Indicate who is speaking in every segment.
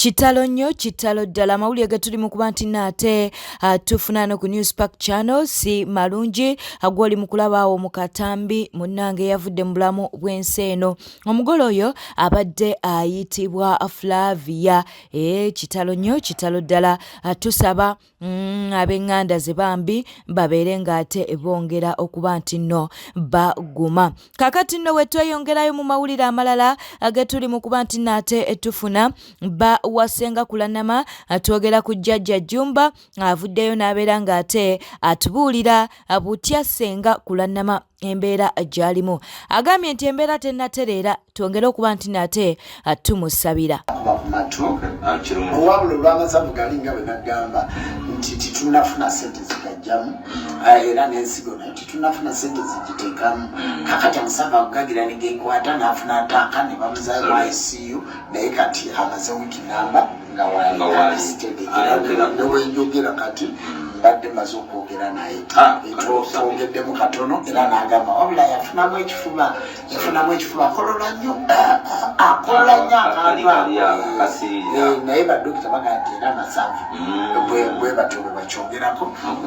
Speaker 1: Kitalo nnyo kitalo ddala mawulire gatuli mu kuba nti nate tufuna no ku News Park Channel si malungi agwali mu kulabaawo mu katambi munnange yavudde mu bulamu bw'ensi eno omugole oyo abadde ayitibwa Flavia kitalo nnyo kitalo ddala tusaba ab'enganda ze bambi babeere ng'ate bongera okuba nti nno baguma kakati nno wetweyongerayo mu mawulire amalala agatuli mu kuba nti nate tufuna ba wasenga kulanama atwogera ku Jjajja Jumba avuddeyo n'abeera ng'ate atubuulira butya senga kulanama embeera gy'alimu agambye nti embeera tennatereera twongere okuba nti nate tumusabira
Speaker 2: owabula olw'amasavu gali nga bwe nagamba nti titunafuna sente zigajjamu era n'ensigo nayo titunafuna sente zigiteekamu kakati amasavu agugagira negenkwata n'afuna ataaka ne bamuzayo mu ICU naye kati amaze wiiki namba nga walitedekera newenjogera kati mbadde maze okwogera naye twongeddemu katono era n'agamba wabula yafunamu ekifuba akolola nnyo naye badokita bagaa nti era amasavu bwe batyo bwe bakyongerako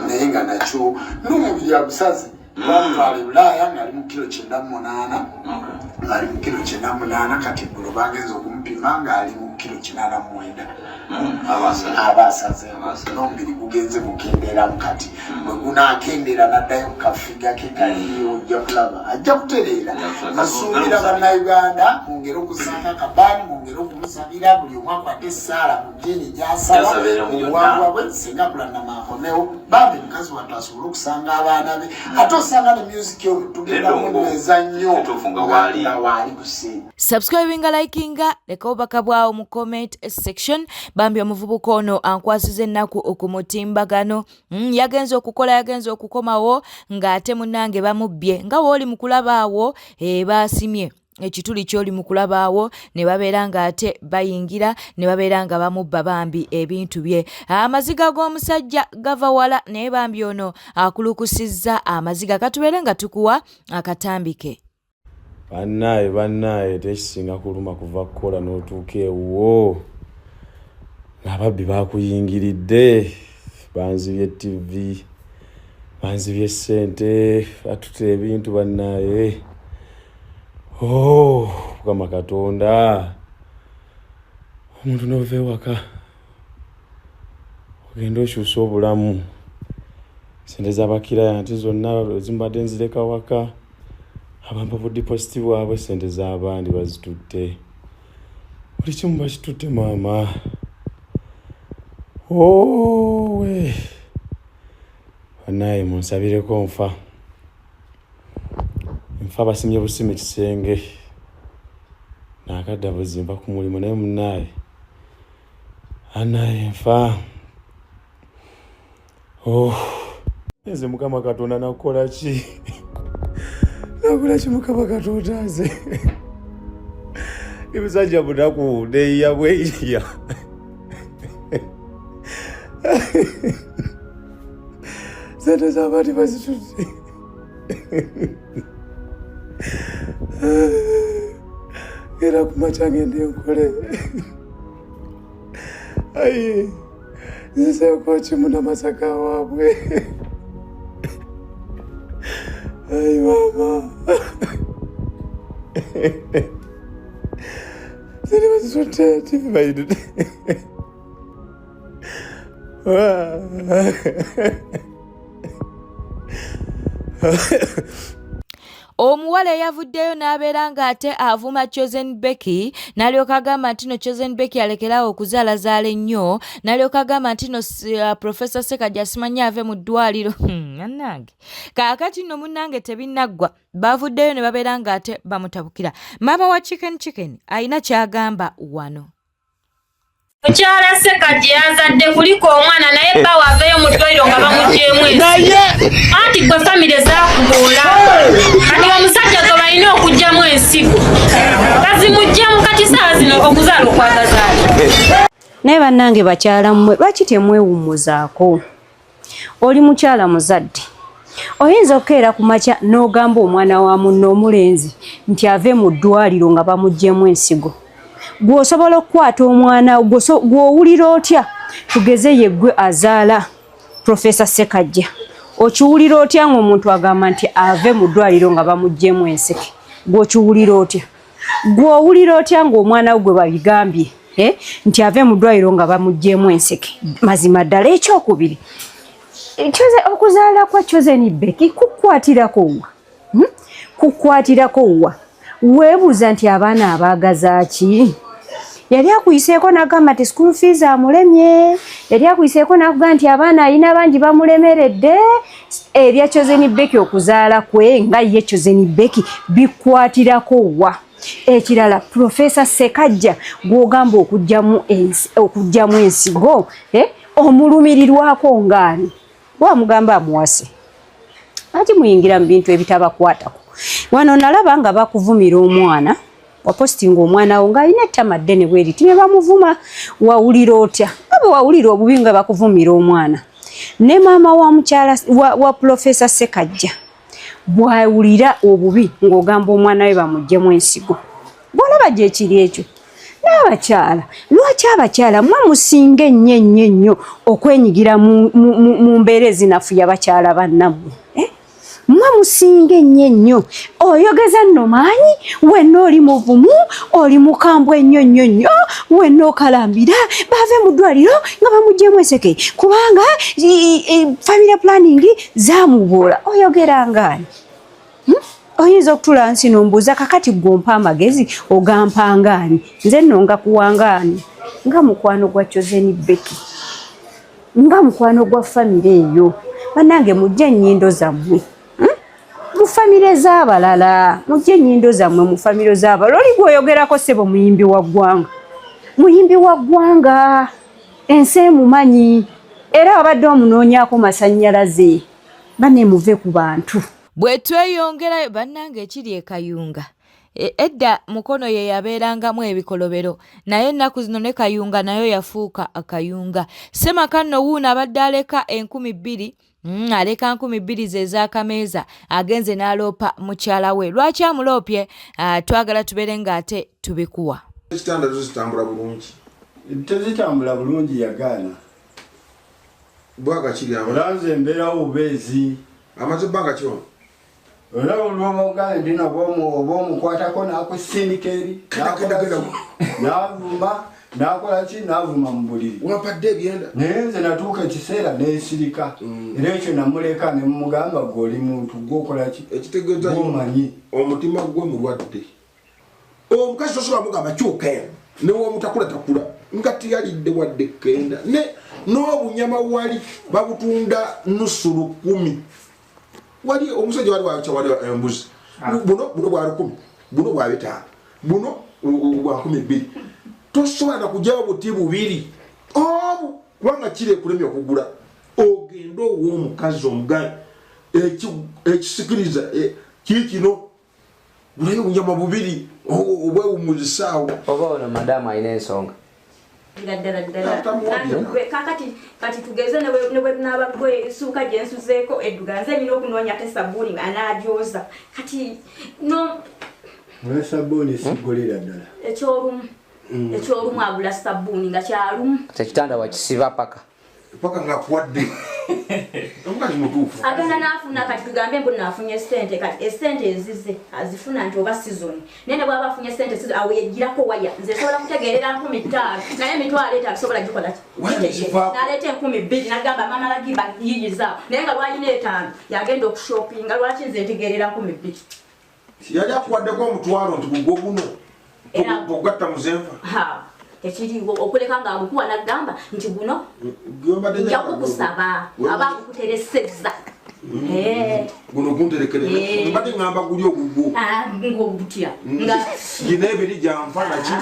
Speaker 2: naye nga nakyo n'omubiri agusaze bamutwala e Bulaaya ng'ali mu kilo 98 kati eggulo bagenza okumupima ng'ali mu kilo 89 abasaze n'omubiri gugenze gukendeeramu kati bwe gunaakendeera n'addayo ku kafiga ke kaliyo ojja kulaba ajja kutereera nasuubira bannayuganda mwongere okusanga kabaani mwongere okumusabira buli omu akwate essaala mu ddiini gy'asaba obuwangwa bwe singa kulanama akomewo bambi mukazi wattu asobole okusanga abaana be ate osanga ne music yo tugenda munyweza nnyo nga waali kusinga
Speaker 1: subscribinga likinga leka obubaka bwawo mu comment section bambi omuvubuka ono ankwasiza ennaku okumutimbagano yagenza okukomawo ng'ate munnange bamubbye nga wooli mu kulabaawo baasimye ekituli ky'oli mu kulabaawo ne babeera ng'ate bayingira ne babeera nga bamubba bambi ebintu bye amaziga g'omusajja gava wala naye bambi ono akulukusizza amaziga katubeere nga tukuwa akatambike
Speaker 3: bannaye tekisinga kuluma kuva kukola n'otuuka ewo ng'ababbi bakuyingiridde banzibye TV banzibye ssente batute ebintu bannaye Mukama Katonda omuntu n'ova ewaka ogenda okyusa obulamu sente z'abakirayanti zonna zimbadde nzireka waka abantu budipositi bwabwe sente z'abandi bazitutte buli kimu bakitutte maama we bannaye munsabireko nfa basimye busime kisenge nakadda buzimba ku mulimu naye munnaye nfa nze Mukama Katonda nakukola ki Mukama Katonda nze ebisajja bunaku neyiya bweyiya sente z'abandi bazitutte era kumaca ngende nkole ayi nziseko kimu n'amasaka waabwe ayi mama ziri bazitutte TV bayitutte
Speaker 1: omuwala eyavuddeyo n'abeera ng'ate avuma Chosen Becky n'alyoka agamba nti no Chosen Becky alekerawo okuzaalazaala ennyo n'alyoka agamba nti no Professor Ssekajja simanyi ave mu ddwaliro annange kaakati nno munnange tebinnaggwa bavuddeyo ne babeera ng'ate bamutabukira maama wa chicken ayina ky'agamba wano
Speaker 4: Mukyala Ssekajja yazadde kuliko omwana naye bba waveeyo mu ddwaliro nga bamuggyeemu anti gwe famire zaakubuula kati omusajja gwe balina okuggyamu ensigo bazimuggyamu kati saawa zino okuzaala okwagazaala
Speaker 5: naye bannange bakyala mmwe lwaki temwewummuzaako oli mukyala muzadde oyinza okukeera ku makya n'ogamba omwana wa munno omulenzi nti ave mu ddwaliro nga bamuggyeemu ensigo gw'osobola okukwata omwana gw'owulira otya tugeze yeggwe azaala Professor Ssekajja okiwulira otya ng'omuntu agamba nti ave mu ddwaliro nga bamuggyemu enseke gw'okiwulira otya gw'owulira otya ng'omwana we gwe babigambye nti ave mu ddwaliro nga bamuggyemu enseke mazima ddala ekyokubiri okuzaala kwa Chosen Becky kukwatirako wa weebuuza nti abaana abaagaza ki yali akuyiseeko n'agamba nti school fees amulemye yali akuyiseeko n'akugamba nti abaana alina bangi bamulemeredde ebya Chosen Becky okuzaala kwe nga ye Chosen Becky bikwatirako wa ekirala Professor Ssekajja gw'ogamba okuggyamu ensigo omulumirirwako ngaani wamugamba amuwase ati muyingira mu bintu ebitabakwatako wano nalaba nga bakuvumira omwana wapostinga omwana wo ng'alina ettama ddene bweriti ne bamuvuma wawulira otya abe wawulira obubi nga bakuvumira omwana ne maama wa mukyala wa Professor Ssekajja bwawulira obubi ng'ogamba omwana we bamuggyemu ensigo bw'olaba gye kiri ekyo n'abakyala lwaki abakyala mwamusinga ennyo okwenyigira mu mbeera ezinafuya bakyala bannammwe mwamusinga ennyo oyogeza nno maanyi wenna oli muvumu oli mukambwe ennyo wenna okalambira bave mu ddwaliro nga bamuggyemu enseke kubanga family planning zaamuboola oyogera ngaani oyinza okutula nsi nombuuza kakati gwompa amagezi ogampangaani nze nno nga kuwangaani nga mukwano gwa Chosen Becky nga mukwano gwa famire eyo bannange mujje ennyindo zammwe mu famire z'abalala mujje ennyindo zammwe mu famire z'abalala oli gwoyogerako ssebo muyimbi wa ggwanga ensi emumanyi era wabadde omunoonyaako masannyalaze banne muve ku bantu
Speaker 1: bwe tweyongerayo bannange ekiri e Kayunga edda Mukono ye yabeerangamu ebikolobero naye ennaku zino ne Kayunga nayo yafuuka akayunga Semaka nno wuuno abadde aleka 2,000 aleka 2,000 ze z'akameeza agenze n'aloopa mukyala we lwaki amuloopye twagala tubeere ng'ate tubikuwa
Speaker 2: ekitanda zitambula bulungi
Speaker 6: tezitambula bulungi yagaana
Speaker 2: bwaga kiri
Speaker 6: olanze embeerawo obubeezi
Speaker 2: amaze ebbanga kiwona
Speaker 6: olaba olw'omugaana ndina oba omukwatako n'akusindika eri n'avuma n'akola ki n'avuma mu buliri
Speaker 2: wapadde ebyenda
Speaker 6: naye nze natuuka ekiseera n'ensirika era ekyo namuleka ne mumugamba gw'oli muntu gw'okola ki
Speaker 2: ekitegeeza
Speaker 6: gw'omanyi
Speaker 2: omutima gwe mulwadde omukazi tosobola mugamba kyukeera newoomutakuletakula nga tiyalidde wadde kenda n'obunyama wali babutunda nusu 10 wali omusajja wali wali embuzi buno bwa 10 buno bwa 5 buno bwa 12 tosobola kujjawo buti bubiri obu kubanga kiri ekulemya okugula ogenda ow'omukazi omugayi ekisikiriza kikino bulayo obunyama bubiri obwewumuzisaawo
Speaker 7: oba ono madamu alina ensonga
Speaker 8: kati tugeze nebwe nabagwe suuka gyensuzeeko edduga nze nina okunoonya te sabbuuni anagyoza kati
Speaker 6: sabbuuni sigulira ddala
Speaker 8: ekyolumu agula sabbuuni nga kyalumu
Speaker 7: ekitanda wakisiba paka
Speaker 2: ngakuwadde omukazi mutuufu
Speaker 8: agenda n'afuna kati tugambe mbu naafunye sente kati esente ezize azifuna nti oba sizoni naye ne bw'aba afunye sente awo yegirako waya nze sobola kutegeerera 15,000 naye emitwalo etasobola gikola n'aleeta 2,000 nagamba maama lagiba yiyizaawo naye nga lwalina 5 yagenda okushopinga lwaki nze ntegeerera 2,000
Speaker 2: yali akuwaddeko omutwalo nti gugwo guno ogatta muzenva
Speaker 8: tekiriwo okuleka nga amukuwa nagamba nti guno nja kukusaba aba akuteresezza
Speaker 2: guno gunterekere mbadde ngamba guli ogugwo
Speaker 8: ng'obutya
Speaker 2: gina ebiri gyanfa naki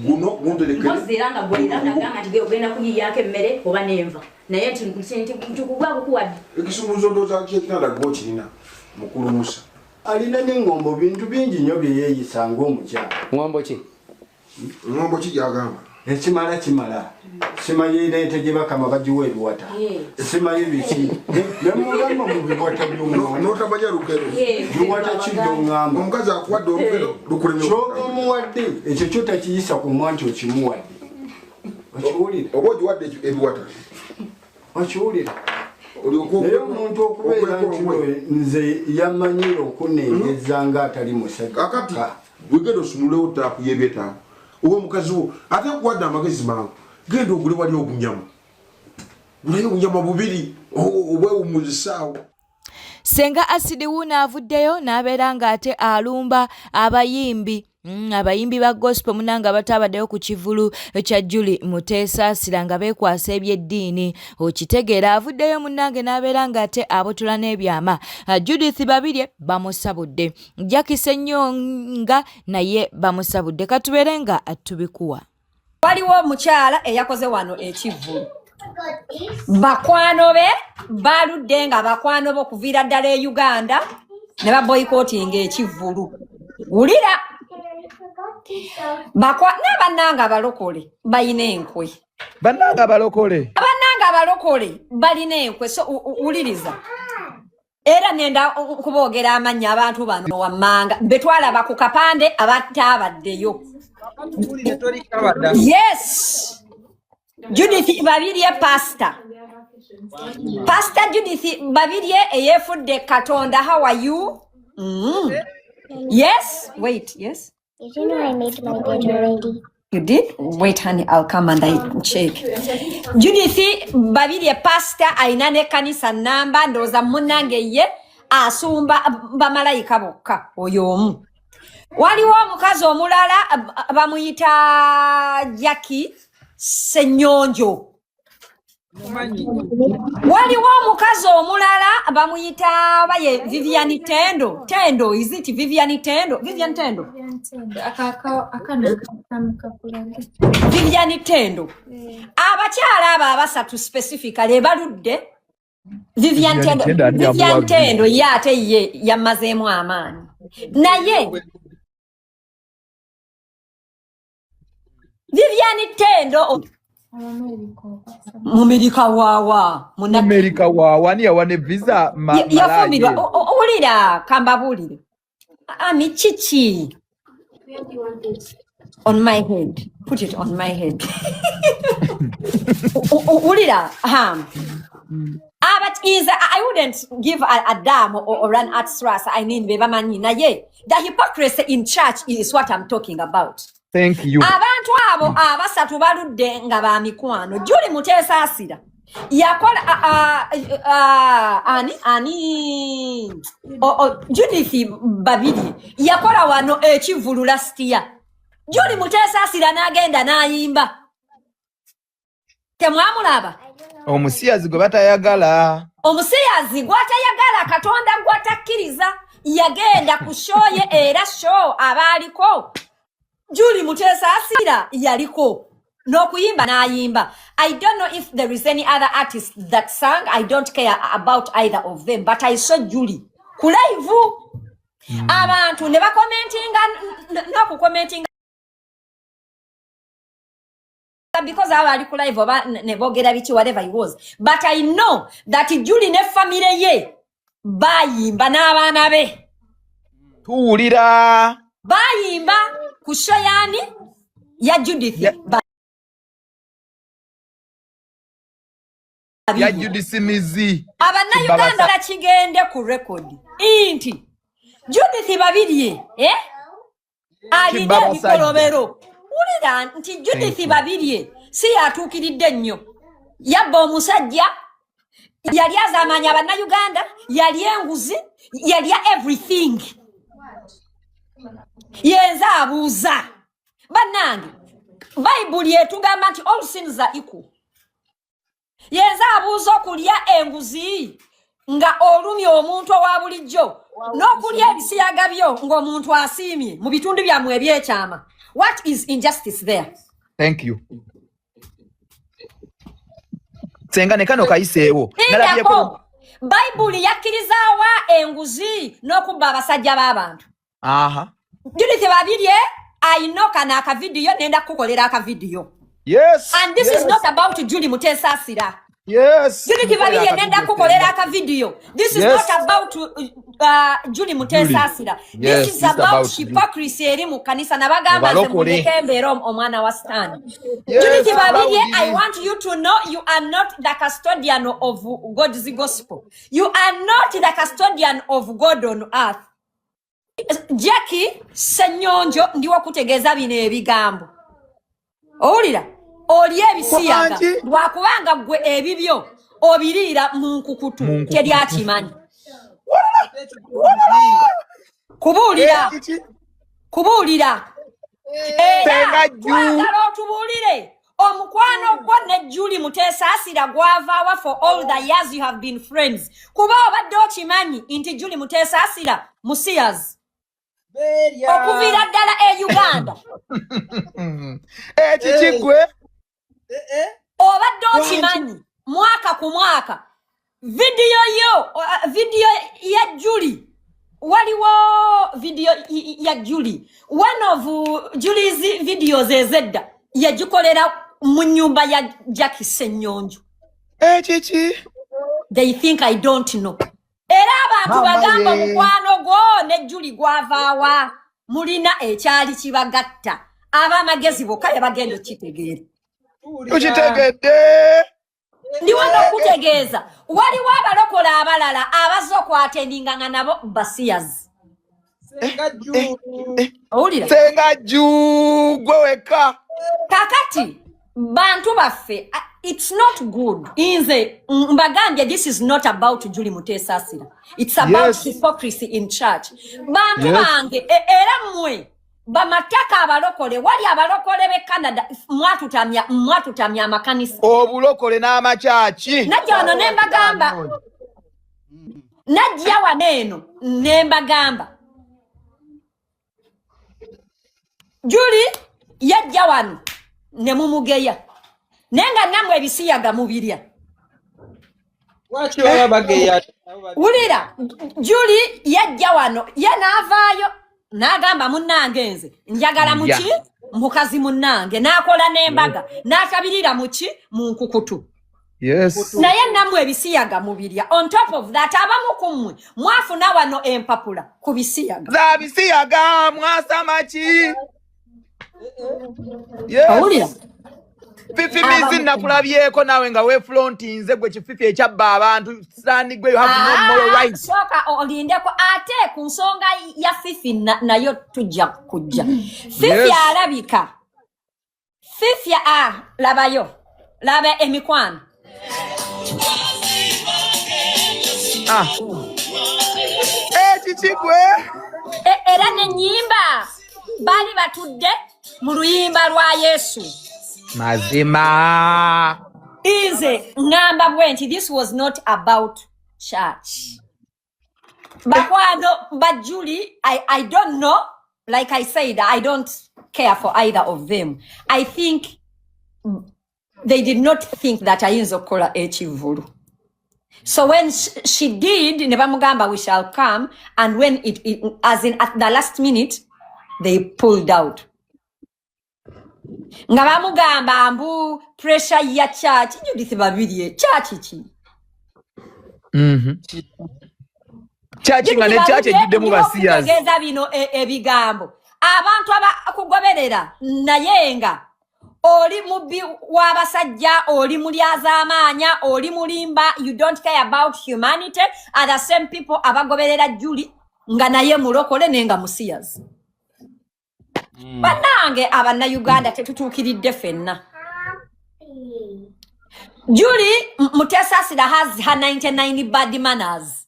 Speaker 2: guno gunterekere
Speaker 8: mpozi era nga gwera nagamba nti ogenda kuyiyaako emmere oba n'enva naye nti kugwa bukuwadde
Speaker 2: ekisumuluzo ndowooza kyekitanda gwokirina mukulu Musa
Speaker 6: alina n'engombo bintu bingi nnyo bye yeeyisa ng'omukyala
Speaker 7: ngombo ki
Speaker 2: ngombo ki gyagamba
Speaker 6: Chimala. Simanyi lente gye bakama bagiwa ebiwata. Simanyi biki. Ne mugamba mu biwata by'omuntu.
Speaker 9: N'otamanya lugero.
Speaker 6: Biwata kiddo ngamba.
Speaker 9: Omukazi akuwadde olugero lukuleme.
Speaker 6: Ky'omuwadde ekyo ky'otakiyisa ku mwanti okimuwadde. Okiwulira?
Speaker 9: Oba ogiwadde ebiwata.
Speaker 6: Okiwulira? Naye omuntu okubeera nti nze yamanyire okunenyeza ng'atali musajja.
Speaker 9: Kakati wegenda osunulewo taapu y'ebyetaago. Oba omukazi wo ate akuwadde amagezi mangu. Genda ogule wali obunyama. Gulayo obunyama bubiri obwewummuzisaawo.
Speaker 1: Senga Asidi Wuuna avuddeyo n'abeera ng'ate alumba abayimbi. Abayimbi ba gospel munanga batabaddeyo ku kivulu kya Julie Muteesa siranga beekwasa ebyeddiini okitegeera avuddeyo munange n'abeera ng'ate abotula n'ebyama. Judith Babirye bamusabudde, Jackie Ssenyonga naye bamusabudde. Katubeere nga tubikuwa.
Speaker 5: Waliwo omukyala eyakoze wano ekivvulu. Bakwano be baludde nga bakwano bo kuviira ddala e Uganda ne baboycottinga ekivvulu. Wulira n'abannanga abalokole balina enkwe.
Speaker 10: Bannanga abalokole balina enkwe. So wuliriza. Era nenda kuboogera amannya abantu bano wammanga betwalaba ku kapande abatabaddeyo. Yes. Judith Babirye pastor Judith Babirye eyefudde Katonda. How are you? Yes. Wait. Yes.
Speaker 11: Did you know I made my bed already?
Speaker 5: You did? Wait, honey, I'll come and I check. Judith Babirye pastor aina ne kanisa namba ndoza munange ye asumba bamalayika bokka oyo omu. Waliwo omukazi omulala bamuyita Jackie Ssenyonjo. Waliwo omukazi omulala bamuyita baye Vivian Tendo. Is it Vivian Tendo? Vivian Tendo. Abakyala abo abasatu specifically baludde. Vivian Tendo ye ate ye yamazeemu amaanyi. Naye Vivian Tendo Mumerika wawa ni yawane visa
Speaker 10: malaje.
Speaker 5: Ulira kamba bulire. Ani chichi. On my head. Put it on my head. Ulira but I wouldn't give a damn or an atras. I mean, the hypocrisy in church is what I'm talking about.
Speaker 10: Thank you.
Speaker 5: Abantu abo abasatu baludde nga ba mikwano. Julie Muteesa asira. Yakola Judith Babirye yakola wano ekivulu last year. Julie Muteesa asira n'agenda n'ayimba. Temwamulaba?
Speaker 10: Omusiyazi gwe batayagala.
Speaker 5: Omusiyazi gwatayagala Katonda gwatakkiriza yagenda ku show ye era show abaaliko. Julie Muteesa asira yaliko n'okuyimba n'ayimba. I don't know if there is any other artist that sang. I don't care about either of them, but I saw Julie ku live. Abantu ne bakomentinga n'okukomentinga because I was live oba ne bogera biki whatever it was. But I know that Julie ne family ye bayimba n'abaana be.
Speaker 10: Tuwulira.
Speaker 5: Bayimba kushoyani ya Judith
Speaker 10: ya Judith Mizi.
Speaker 5: Abana Uganda la kigende ku record. Inti Judith Babirye alina mikolobero. Ulira nti Judith Babirye si yatuukiridde nnyo. Yabba omusajja yali azamanya abana Uganda, yali enguzi, yali everything. Yenza abuuza bannange Bible etugamba nti all sins are equal. Yenza abuuza okulya enguzi nga olumya omuntu owa bulijjo n'okulya ebisiyaga byo ng'omuntu asiimye mu bitundu byammwe ebyekyama. What is injustice there?
Speaker 10: Thank you. Senga ne kano kayiseewo.
Speaker 5: Bible yakkirizaawa enguzi n'okubba abasajja b'abantu.
Speaker 10: Aha.
Speaker 5: Judith Babirye I know kana aka video nenda kukolera aka video.
Speaker 12: Yes.
Speaker 10: And this is not about Julie Mutesasira.
Speaker 12: Yes.
Speaker 10: Julie Kibabiri nenda kukolera aka video. This is not about Julie Mutesasira.
Speaker 12: Yes,
Speaker 10: This is about hypocrisy eri mu kanisa nabagamba nze mukembera omwana wa Stan. Julie Kibabiri, I want you to know you are not the custodian of God's gospel. You are not the custodian of God on earth. Jackie Senyonjo ndiwo kutegeeza bino ebigambo. Owulira? Oli ebisiyaga lwakubanga gwe ebibyo obiriira mu nkukutu teryakimanyi. Kubuulira era twagala otubuulire omukwano gwo ne Julie Mutesasira gwavaawa for all the years you have been friends. Kuba obadde okimanyi nti Julie Mutesasira musiyas okuviira ddala e Uganda.
Speaker 12: Ekikigwe
Speaker 10: obadde okimanyi mwaka ku mwaka video ya Julie waliwo video ya Julie, one of Julie's videos ezedda yagikolera mu nyumba ya Jackie Senyonjo. They think I don't know. Era abantu bagamba mukwano gwo ne Julie gwavaawa mulina ekyali kibagatta abamagezi bokka yabagenda okitegeera.
Speaker 12: Ukitegedde
Speaker 10: ndiwo n'okutegeeza waliwo abalokola abalala abaza okwatendinganga nabo basiyas. Owulira?
Speaker 12: Senga gwe weka.
Speaker 10: Kakati bantu baffe it's not good. Inze mbagambye this is not about Julie Mutesasira. It's about hypocrisy in church. Bantu bange era mmwe bamataka abalokole wali abalokole be Canada mwatutamya amakanisa.
Speaker 12: Obulokole n'amachachi.
Speaker 10: Najja wano nembagamba. Najja waneno nembagamba. Julie yajja wano ne mumugeya. Nenga namwe ebisiyaga mubirya.
Speaker 12: Waki wabageya?
Speaker 10: Wulira Julie yajja wano ye naavaayo n'agamba munnange nze njagala muki mukazi munnange n'akola n'embaga n'akabirira muki mu nkukutu.
Speaker 12: Yes.
Speaker 10: Naye namwe ebisiyaga mubirya. On top of that abamu kummwe mwafuna wano empapula ku bisiyaga.
Speaker 12: Za bisiyaga mwasamaki.
Speaker 10: Owulira?
Speaker 12: Fifi mizi nakulabyeko nawe nga we frontinze gwe kififi ekyabba abantu sani gwe you have no moral rights.
Speaker 10: Soka olindeko ate ku nsonga ya Fifi nayo tujja kujja. Fifi alabika. Fifi labayo. Laba emikwano.
Speaker 12: Kikigwe.
Speaker 10: Era n'ennyimba bali batudde mu luyimba lwa Yesu.
Speaker 12: Mazima.
Speaker 10: Inze ngamba bwenti this was not about church. But Julie, I don't know. Like I said, I don't care for either of them. I think they did not think that ayinza okukola ekivulu. So when she did, nebamugamba we shall come, and when it as in at the last minute, they pulled out. Nga bamugamba ambu pressure ya church Judith Babiri church chi.
Speaker 12: Church nga ne church ejidde mu basiyas.
Speaker 10: Tegeza bino ebigambo. Abantu abakugoberera nayenga oli mubi wabasajja oli mulyaza amanya oli mulimba you don't care about humanity are the same people abagoberera Julie nga naye mulokole nenga musiyas. Banange abana Uganda tetutuukiridde fenna. Julie Mutesasira has her 99 bad manners.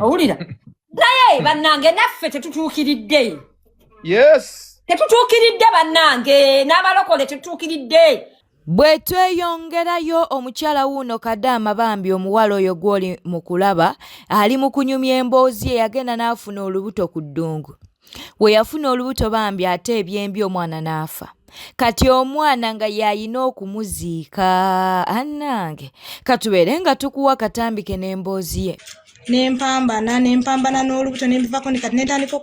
Speaker 10: Owulira? Naye banange naffe tetutuukiridde.
Speaker 12: Yes.
Speaker 10: Tetutuukiridde banange n'abalokole tetutuukiridde.
Speaker 1: Bwe tweyongerayo omukyala wuno Kadaama Bambi omuwala oyo gw'oli mu kulaba ali mu kunyumya emboozi ye yagenda n'afuna olubuto ku ddungu. We yafuna olubuto Bambi ate ebyembi omwana n'afa. Kati omwana nga yayina okumuziika annange katubeere nga tukuwa katambike n'emboozi ye.
Speaker 13: Nempambana n'olubuto nembivako ne kati netandika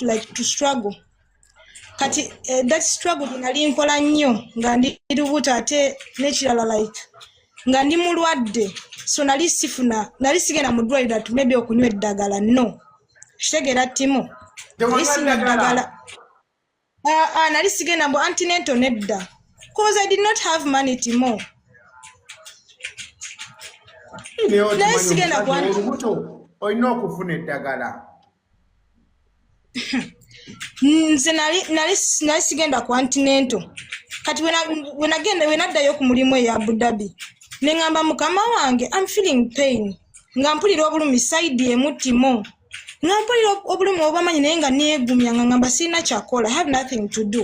Speaker 13: like to struggle. kati that struggle nali nkola nnyo nga ndi lubuto ate n'ekirala like nga ndi mulwadde so nali sigenda mu ddwaliro ati maybe okunywa eddagala no kitegeera Timo nalisinywa eddagala nali sigenda mbu antenatal nedda because I did not have money Timo nali sigenda ku
Speaker 6: olina okufuna eddagala
Speaker 13: nze nali sigenda ku antenatal kati wenaddayo ku mulimu eya Abu Dhabi nengamba mukama wange I'm feeling pain nga mpulira obulumi side emu Timo nga mpulira obulumi obamanyi naye nga neegumya nga ngamba sirina kyakola I have nothing to do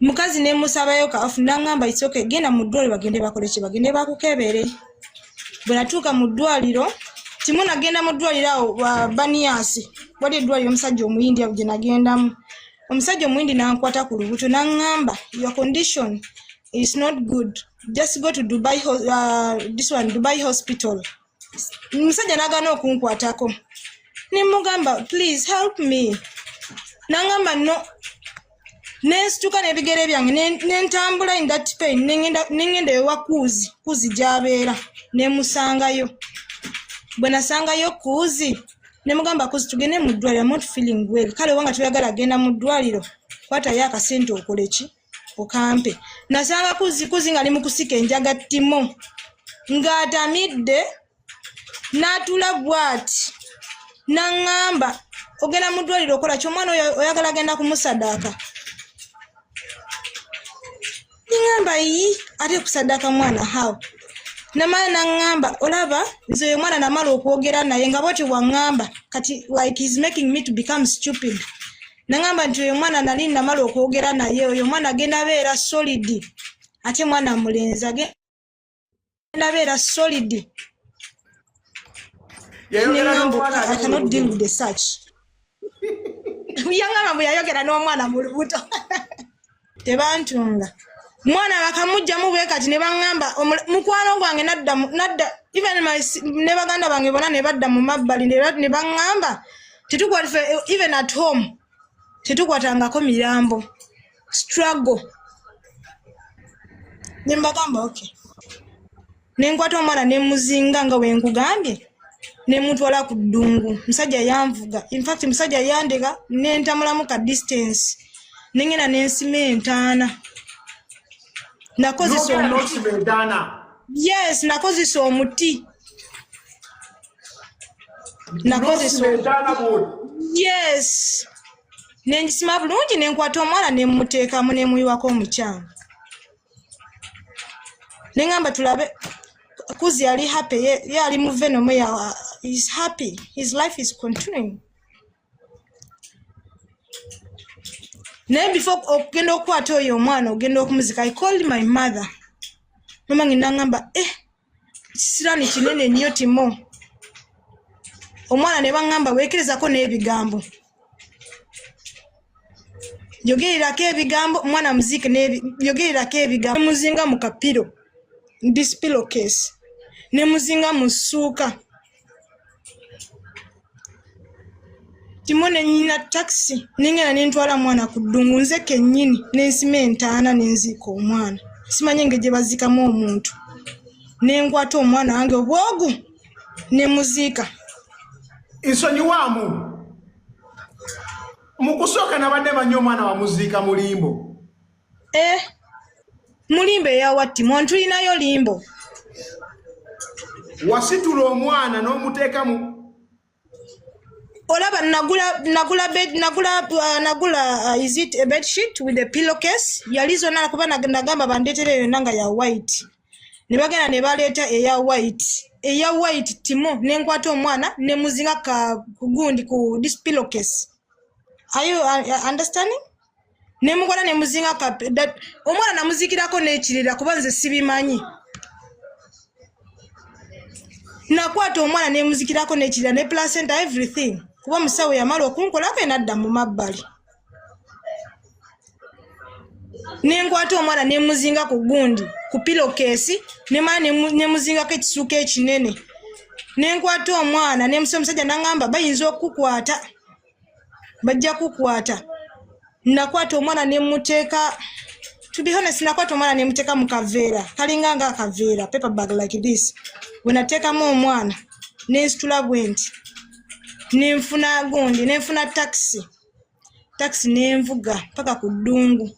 Speaker 13: mukazi nemusabayo kaafu nangamba it's okay genda mu ddwaliro bagende bakole kye bagende bakukebere bwe natuuka mu ddwaliro Timo nagenda mu ddwaliro awo Baniasi wali eddwaliro omusajja omuyindi awo gye nagendamu omusajja omuyindi nankwata ku lubuto nangamba your condition is not good just go to Dubai hospital omusajja nagana okunkwatako nemugamba please help me nangamba no nesituka nebigere byange nentambula in that pain nengenda ewa kuzi gyabeera nemusangayo bwe nasangayo kuzi nemugamba kuzi tugende mu ddwaliro I'm not feeling well kale wanga tuyagala genda mu ddwaliro kwatayo akasente okole ki okampe nasanga kuzi nga ali mu kusika enjaga Timo ng'atamidde n'atula bwati nangamba ogenda mu ddwaliro okola ki omwana oyagala genda kumusaddaaka ningamba yi ate kusaddaaka mwana how namala nangamba olaba nze oyo mwana namala okwogera naye nga bwati wangamba kati like he's making me to become stupid nangamba nti oyo mwana nali namala okwogera naye oyo mwana agenda beera solid ate mwana mulenzi agenda beera solid I cannot deal with the such yangamba bwe yayogera n'omwana mu lubuto tebantunga mwana bakamujjamu bwe kati ne bangamba mukwano gwange nadda even ne baganda bange bona ne badda mu mabbali ne bangamba tetukwata even at home tetukwatangako mirambo struggle ne mbagamba okay nenkwata omwana ne muzinga nga we nkugambye ne mutwala ku ddungu musajja yanvuga in fact musajja yandega nentamulamu ka distance nengena nensima entaana nakozesa omuti yes nakozesa omuti yes nengisima bulungi nenkwata omwana nemuteekamu nemuyiwako omukyanga nengamba tulabe kuzi yali happy ye ali mu venom ya is happy his life is continuing ne before okugenda okwata oyo omwana ogenda okumuzika I called my mother mama nginangamba sirani kinene nnyo Timo omwana ne bangamba weekerezako n'ebigambo yogererako ebigambo omwana muzike yogererako ebigambo muzinga mu kapiro this pillowcase ne muzinga mu ssuuka Timo ne nyina taxi nengena nentwala mwana ku ddungu nze kennyini nensima entaana nenzika omwana simanye ngeje bazikamu omuntu nenkwata omwana wange obwogu ne muzika
Speaker 6: nsonyiwamu mukusooka nabadde manyi omwana wa muzika mulimbo
Speaker 13: mulimbo eyawa Timo ntulinayo limbo
Speaker 6: wasitula omwana n'omuteeka mu
Speaker 13: olaba nagula is it a bed sheet with a pillowcase yali zonna kuba nagamba bandeetere yonna nga ya white ne bagenda ne baleeta eya white Timo nenkwata omwana ne muzinga kugundi ku this pillowcase are you understanding ne mukola ne muzinga omwana namuzikirako n'ekirira kuba nze sibimanyi nakwata omwana ne muzikirako n'ekirira ne placenta everything kuba musawo yamala okunkolako nadda mu mabbali nenkwata omwana ne muzinga ku gundi ku pillowcase nemala ne muzingako ekisuuka ekinene nenkwata omwana ne musajja nangamba bayinza okukwata bajja kukwata nakwata omwana ne muteeka, to be honest, nakwata omwana ne muteeka mu kaveera kalinga nga akaveera paper bag like this. Bwe nateekamu omwana ne nsitula bwe nti ne nfuna gundi ne nfuna taxi ne nvuga paka ku ddungu.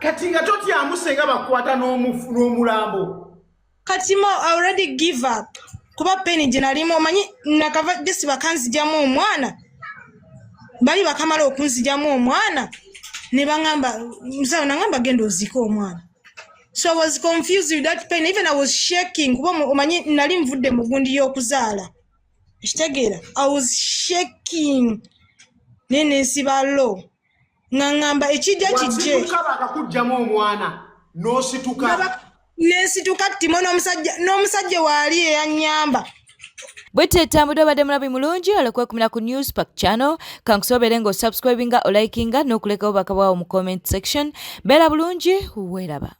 Speaker 6: Kati nga totyamu senga bakwata n'omulambo.
Speaker 13: Kati mo I already give up. Kuba peni gye nalimu omanyi nakava disi bakanzijamu omwana. Bali bakamala okunzijamu omwana ne bangamba msawo nangamba genda ozika omwana. So I was confused with that pain. Even I was shaking. Kuba omanyi nali nvudde mu gundi y'okuzaala. Ekitegeera, I was shaking. Nene sibalo. Ngangamba ekijja kijje.
Speaker 6: Wasituka bakakujjamu omwana. N'osituka.
Speaker 13: Nesituka timo n'omusajja waali eyanyamba.
Speaker 1: Bwete tambudde obadde mulabi mulungi olw'okwekumira ku Newspark channel. Kankusobere ng'osubscribinga, olikinga n'okulekawo bakabwawo mu comment section. Beera bulungi, weeraba.